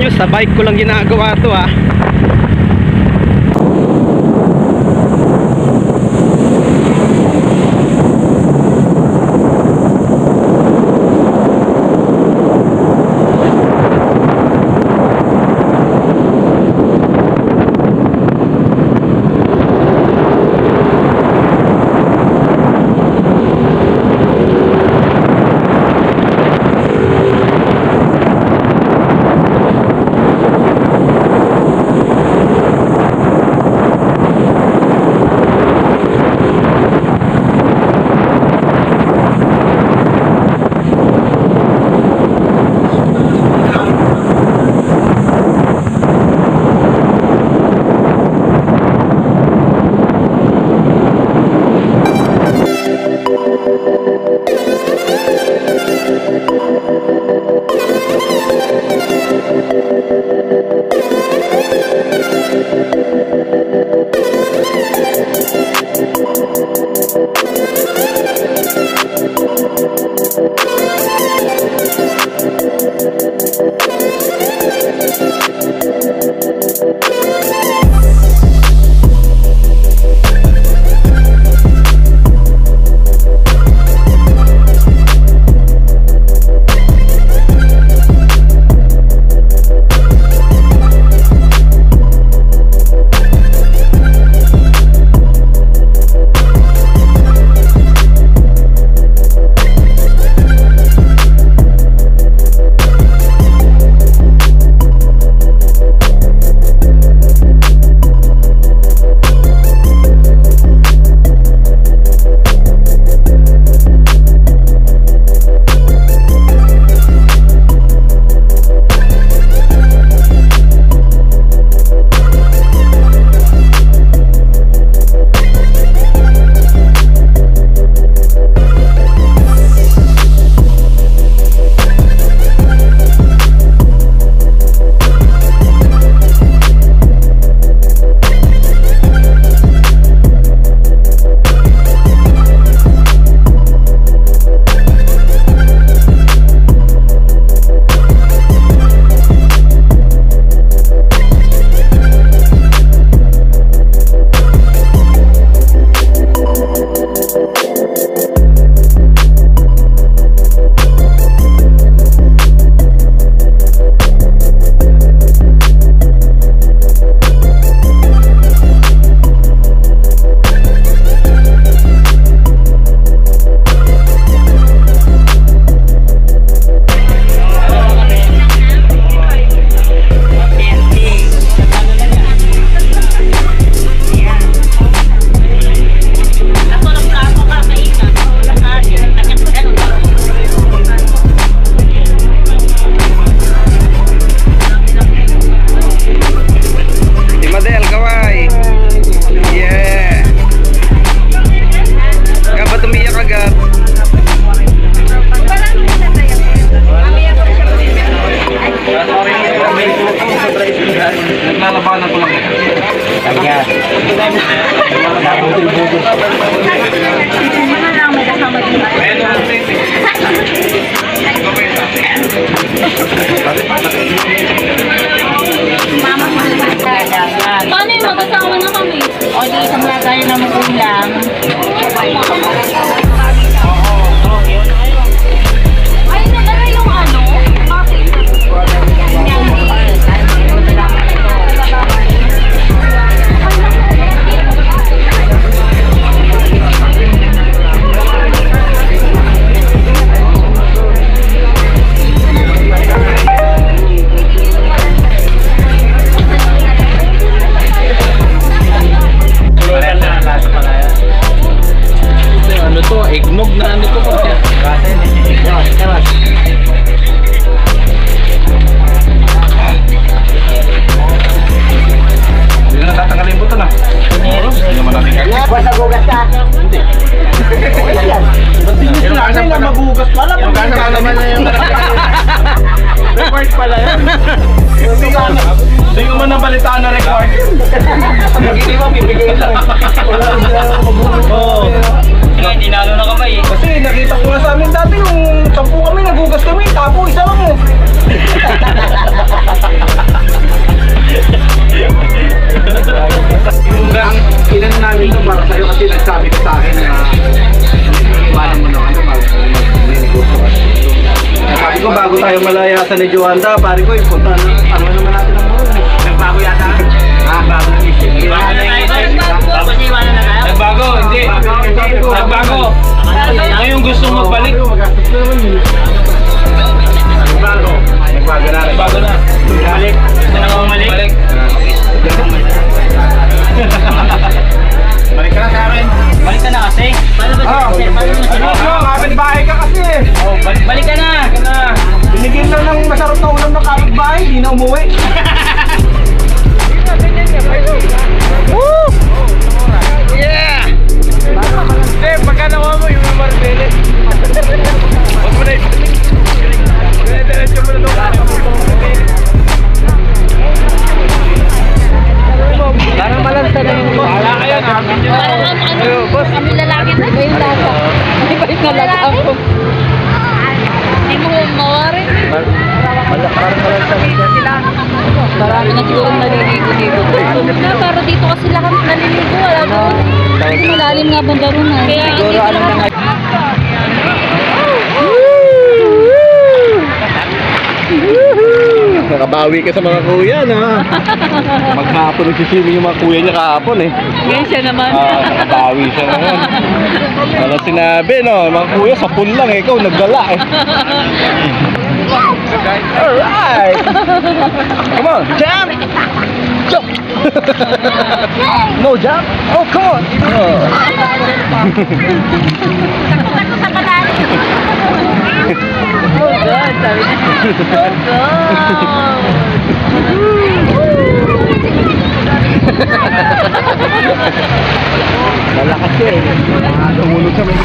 nyo, sa bike ko lang ginagawa to ha. Naglalabanan ko lang yan. Kaya. Nabudol-budol. Mga lang may kasama din ba? Mama, paano yung magkasama na kami? O di isang lagay na magulang. Ay, nalala yung ano? Bakit? Ano to? Eggnog na ano to? Hindi na tatanggalin po ito na. Hindi naman natin kaya. Buwan nagugas ka? Hindi. Hindi na magugas pala. Yung gasa na naman na yung record pala yun. Hindi ko man nabalitaan na record. Pag hindi mo, bibigay lang. Wala siya magugas. Oo. Hindi nalo na kamay eh. Kasi nakita ko nga sa amin dati yung 10 kami, nagugas kami, tapo, isa lang eh. tayo malayasan ni Joanda, pare ko, punta na. Ano naman natin ang buhay. Nagbago yata. Bago ng isip. Nagbago, hindi. Nagbago. Ngayon gusto mo magbalik. Nagbago. Nagbago na. Nagbago na. Balik. Gusto na bumalik. Balik. Balik ka na sa akin. Balik ka na kasi. Paano ba siya? Paano mo siya? Kapitbahay ka kasi. Balik ka na. Binigyan lang ng masarap na ulam ng kapitbahay, di na umuwi. Woo! Yeah! Hindi, pagka nawa mo yung Marbeles. Huwag mo na ibalik. Diretso mo na doon. Parang malansa na yung boss. Wala kayo na. Parang boss. Kami lalaki na ba yung lasa? Hindi ba yung nalasa ako? Hindi mo mawarin. Parang malansa sila. Marami na siguro naliligo-ligo. Pero dito kasi lahat naliligo. Alam mo? Kasi malalim nga banda ron. Siguro ano na nga. Nakabawi ka sa mga kuya, na. Maghapon nagsisimi yung mga kuya niya kahapon eh. Ngayon siya naman. Nakabawi siya naman. Ano sinabi, no? Mga kuya, sa pool lang eh. Ikaw, nagdala eh. Alright! Come on, jump! Jump! No jump? Oh, come on! Oh. Sa malalim. Oh God, sabi niya. Oh God. Malakas eh. Tumulog sa mga